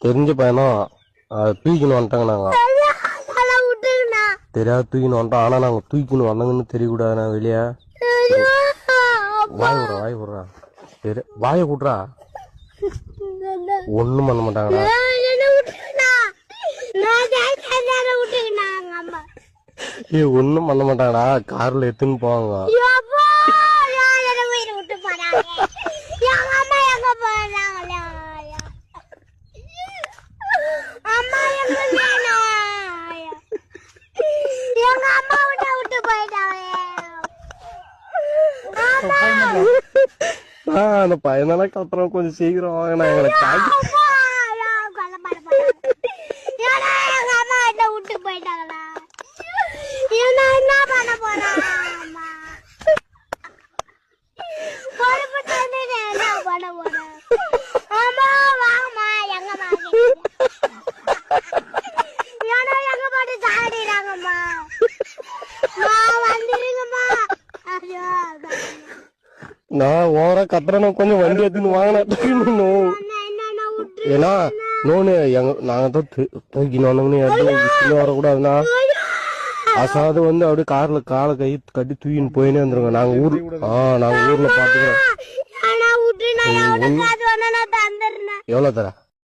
தெரிஞ்ச பையனும் தூக்கின்னு வந்துட்டாங்க. நாங்க தெரியாது தூக்கின்னு வந்துட்டோம். ஆனா நாங்க தூக்கின்னு வந்தாங்கன்னு தெரியக்கூடாது. நான் வெளியே வாய் விடுறா சரி வாய கூட்டுறா. ஒண்ணும் பண்ண மாட்டாங்கடா. ஒண்ணும் பண்ண மாட்டாங்கடா. கார்ல எடுத்துன்னு போவாங்க. அந்த பையனால கத்துறோம். கொஞ்சம் சீக்கிரம் வாங்கினா எங்களை காட்டி நான் ஓவரா கத்துறேன். கொஞ்சம் வண்டி எடுத்துன்னு வாங்கினேன். ஏன்னா நோனு நாங்க தான் தூக்கின்னு வந்தோம்னு எடுத்து வரக்கூடாதுன்னா அசாது வந்து அப்படியே கார்ல காலை கை கட்டி தூக்கின்னு போயினே வந்துருங்க. நாங்க ஊர்ல பாத்துக்கிறோம். எவ்வளவு தர